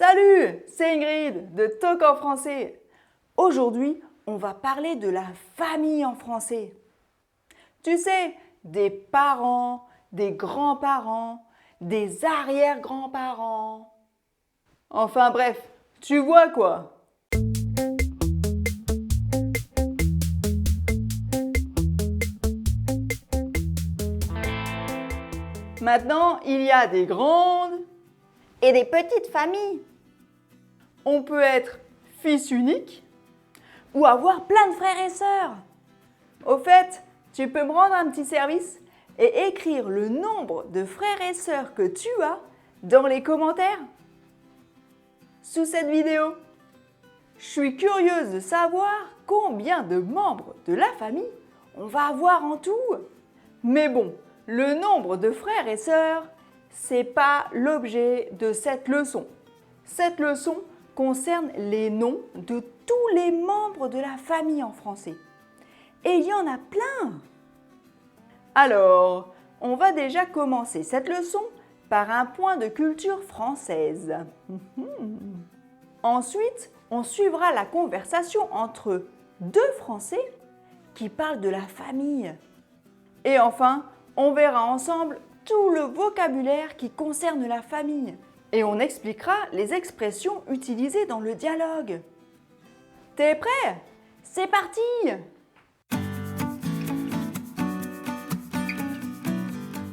Salut, c'est Ingrid de Talk en français. Aujourd'hui, on va parler de la famille en français. Tu sais, des parents, des grands-parents, des arrière-grands-parents. Enfin bref, tu vois quoi. Maintenant, il y a des grandes et des petites familles. On peut être fils unique ou avoir plein de frères et sœurs. Au fait, tu peux me rendre un petit service et écrire le nombre de frères et sœurs que tu as dans les commentaires sous cette vidéo. Je suis curieuse de savoir combien de membres de la famille on va avoir en tout. Mais bon, le nombre de frères et sœurs, c'est pas l'objet de cette leçon. Cette leçon concerne les noms de tous les membres de la famille en français. Et il y en a plein. Alors, on va déjà commencer cette leçon par un point de culture française. Ensuite, on suivra la conversation entre deux Français qui parlent de la famille. Et enfin, on verra ensemble tout le vocabulaire qui concerne la famille. Et on expliquera les expressions utilisées dans le dialogue. T'es prêt? C'est parti!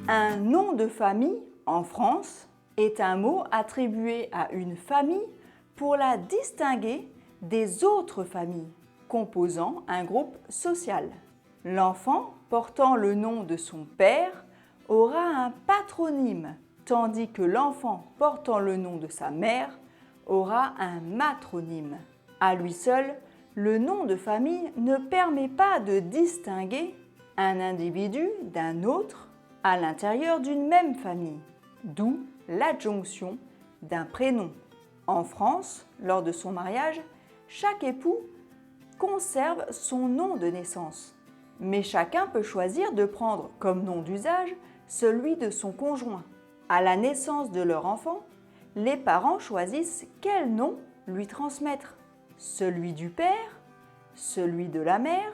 Un nom de famille, en France, est un mot attribué à une famille pour la distinguer des autres familles composant un groupe social. L'enfant portant le nom de son père aura un patronyme, tandis que l'enfant portant le nom de sa mère aura un matronyme. À lui seul, le nom de famille ne permet pas de distinguer un individu d'un autre à l'intérieur d'une même famille, d'où l'adjonction d'un prénom. En France, lors de son mariage, chaque époux conserve son nom de naissance, mais chacun peut choisir de prendre comme nom d'usage celui de son conjoint. À la naissance de leur enfant, les parents choisissent quel nom lui transmettre, celui du père, celui de la mère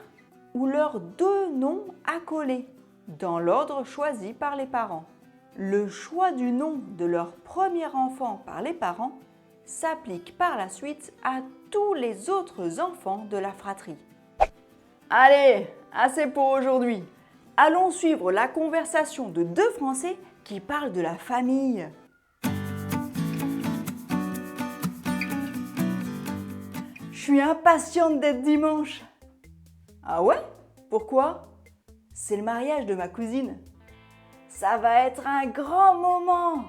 ou leurs deux noms accolés, dans l'ordre choisi par les parents. Le choix du nom de leur premier enfant par les parents s'applique par la suite à tous les autres enfants de la fratrie. Allez, assez pour aujourd'hui. Allons suivre la conversation de deux Français qui parlent de la famille. Je suis impatiente d'être dimanche. Ah ouais? Pourquoi? C'est le mariage de ma cousine. Ça va être un grand moment.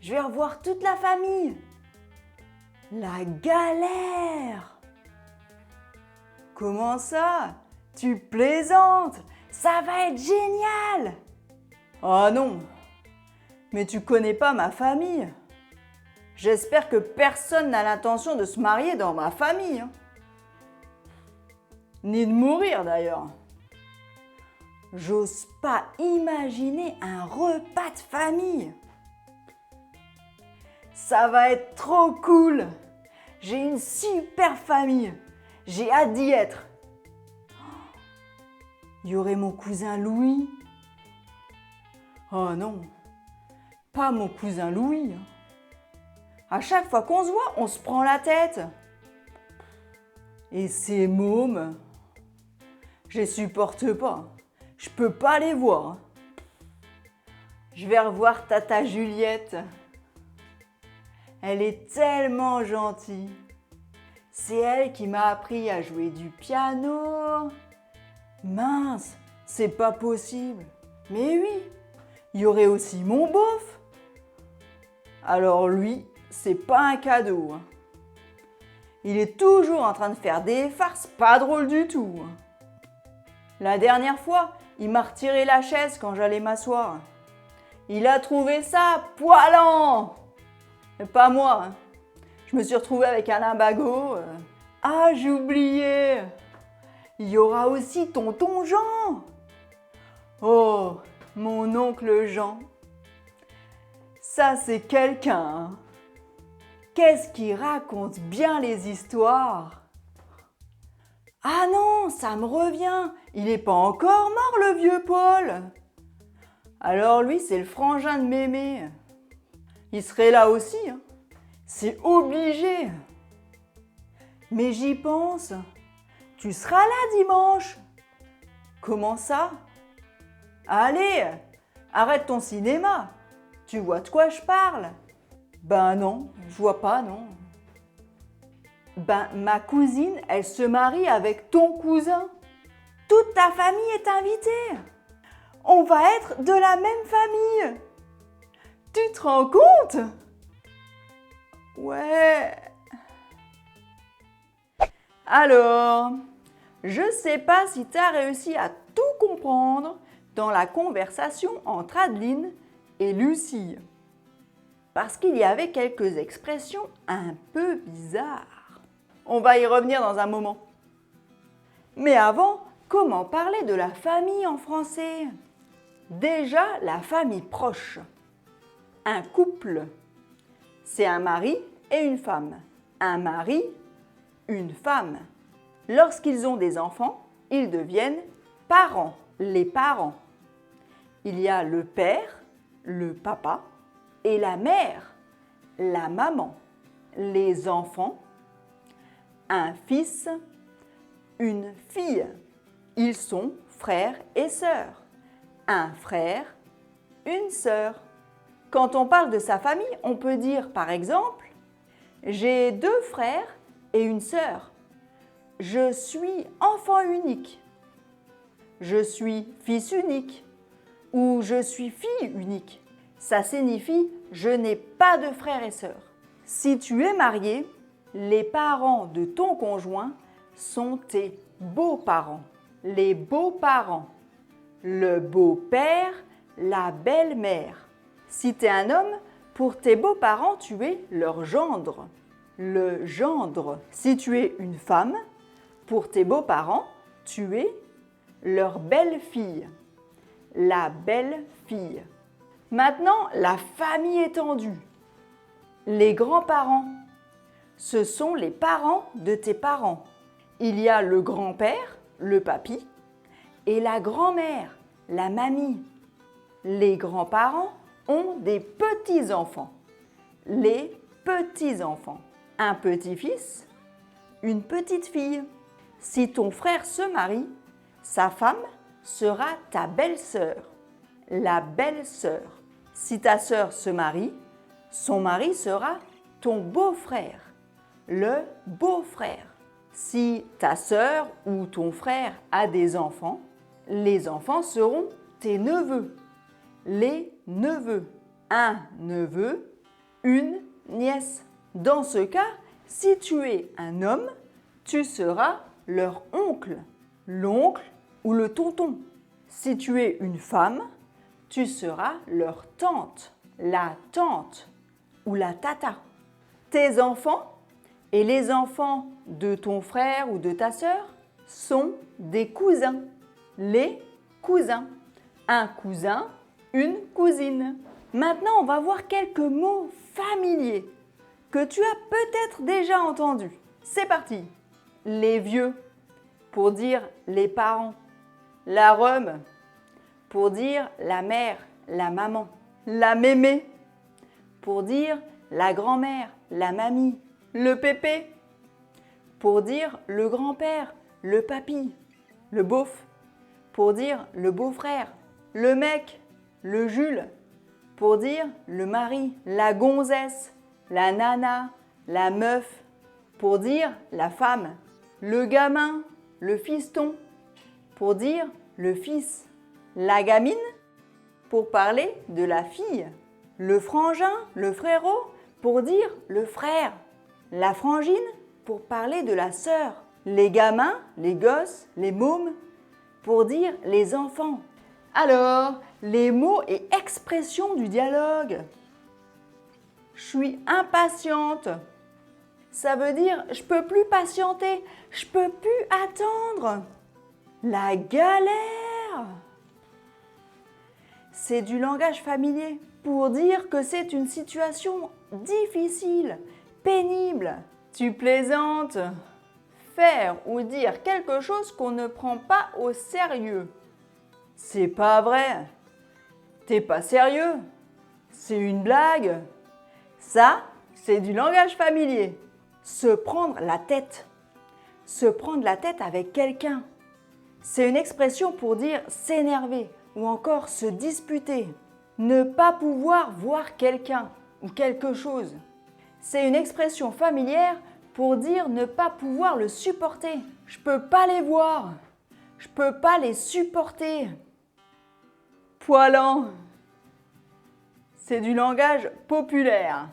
Je vais revoir toute la famille. La galère! Comment ça? Tu plaisantes? Ça va être génial! Oh non! Mais tu connais pas ma famille. J'espère que personne n'a l'intention de se marier dans ma famille. Ni de mourir d'ailleurs. J'ose pas imaginer un repas de famille. Ça va être trop cool. J'ai une super famille. J'ai hâte d'y être. Il y aurait mon cousin Louis. Oh non, pas mon cousin Louis. À chaque fois qu'on se voit, on se prend la tête. Et ces mômes, je les supporte pas. Je peux pas les voir. Je vais revoir Tata Juliette. Elle est tellement gentille. C'est elle qui m'a appris à jouer du piano. Mince, c'est pas possible. Mais oui, il y aurait aussi mon beauf. Alors lui, c'est pas un cadeau. Il est toujours en train de faire des farces pas drôles du tout. La dernière fois, il m'a retiré la chaise quand j'allais m'asseoir. Il a trouvé ça poilant. Mais pas moi. Je me suis retrouvée avec un limbago. Ah, j'ai oublié. Il y aura aussi tonton Jean. Oh, mon oncle Jean. Ça, c'est quelqu'un. Qu'est-ce qui raconte bien les histoires? Ah non, ça me revient, il n'est pas encore mort le vieux Paul. Alors lui, c'est le frangin de Mémé. Il serait là aussi, hein. C'est obligé. Mais j'y pense, tu seras là dimanche. Comment ça? Allez, arrête ton cinéma. Tu vois de quoi je parle? Ben non, je vois pas, non. Ben, ma cousine, elle se marie avec ton cousin. Toute ta famille est invitée. On va être de la même famille. Tu te rends compte? Ouais. Alors, je sais pas si tu as réussi à tout comprendre dans la conversation entre Adeline et Lucie. Parce qu'il y avait quelques expressions un peu bizarres. On va y revenir dans un moment. Mais avant, comment parler de la famille en français? Déjà, la famille proche. Un couple, c'est un mari et une femme. Un mari, une femme. Lorsqu'ils ont des enfants, ils deviennent parents, les parents. Il y a le père, le papa, et la mère, la maman. Les enfants, un fils, une fille. Ils sont frères et sœurs. Un frère, une sœur. Quand on parle de sa famille, on peut dire par exemple « J'ai 2 frères et une sœur. Je suis enfant unique. Je suis fils unique. Ou je suis fille unique. » Ça signifie « Je n'ai pas de frères et sœurs. » Si tu es marié, les parents de ton conjoint sont tes beaux-parents. Les beaux-parents. Le beau-père, la belle-mère. Si tu es un homme, pour tes beaux-parents, tu es leur gendre. Le gendre. Si tu es une femme, pour tes beaux-parents, tu es leur belle-fille. La belle-fille. Maintenant, la famille étendue. Les grands-parents. Ce sont les parents de tes parents. Il y a le grand-père, le papy, et la grand-mère, la mamie. Les grands-parents ont des petits-enfants. Les petits-enfants. Un petit-fils, une petite-fille. Si ton frère se marie, sa femme sera ta belle-sœur. La belle-sœur. Si ta sœur se marie, son mari sera ton beau-frère. Le beau-frère. Si ta sœur ou ton frère a des enfants, les enfants seront tes neveux. Les neveux. Un neveu, une nièce. Dans ce cas, si tu es un homme, tu seras leur oncle, l'oncle ou le tonton. Si tu es une femme, tu seras leur tante, la tante ou la tata. Tes enfants et les enfants de ton frère ou de ta sœur sont des cousins, les cousins. Un cousin, une cousine. Maintenant, on va voir quelques mots familiers que tu as peut-être déjà entendus. C'est parti. Les vieux, pour dire les parents. La rhum, pour dire la mère, la maman. La mémé, pour dire la grand-mère, la mamie. Le pépé, pour dire le grand-père, le papy. Le beauf, pour dire le beau-frère. Le mec, le Jules, pour dire le mari. La gonzesse, la nana, la meuf, pour dire la femme. Le gamin, le fiston, pour dire le fils. La gamine, pour parler de la fille. Le frangin, le frérot, pour dire le frère. La frangine, pour parler de la sœur. Les gamins, les gosses, les mômes, pour dire les enfants. Alors, les mots et expressions du dialogue. Je suis impatiente. Ça veut dire je peux plus patienter, je peux plus attendre. La galère. C'est du langage familier pour dire que c'est une situation difficile, pénible. Tu plaisantes. Faire ou dire quelque chose qu'on ne prend pas au sérieux. C'est pas vrai. T'es pas sérieux. C'est une blague. Ça, c'est du langage familier. Se prendre la tête. Se prendre la tête avec quelqu'un. C'est une expression pour dire s'énerver ou encore se disputer. Ne pas pouvoir voir quelqu'un ou quelque chose. C'est une expression familière pour dire ne pas pouvoir le supporter. Je peux pas les voir. Je peux pas les supporter. Poilant. C'est du langage populaire.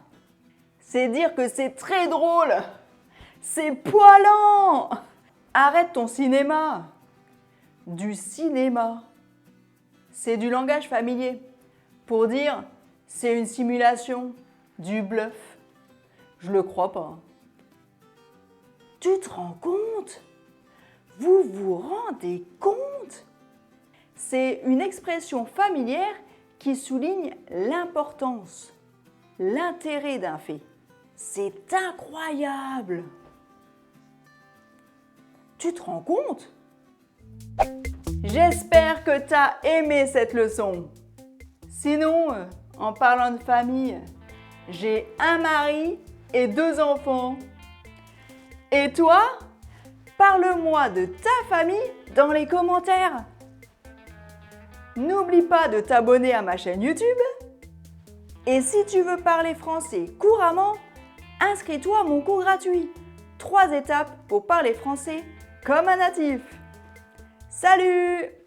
C'est dire que c'est très drôle. C'est poilant. Arrête ton cinéma. Du cinéma. C'est du langage familier pour dire c'est une simulation, du bluff. Je le crois pas. Tu te rends compte? Vous vous rendez compte? C'est une expression familière qui souligne l'importance, l'intérêt d'un fait. C'est incroyable! Tu te rends compte? J'espère que tu as aimé cette leçon. Sinon, en parlant de famille, j'ai un mari et 2 enfants. Et toi? Parle-moi de ta famille dans les commentaires. N'oublie pas de t'abonner à ma chaîne YouTube. Et si tu veux parler français couramment, inscris-toi à mon cours gratuit. 3 étapes pour parler français comme un natif. Salut!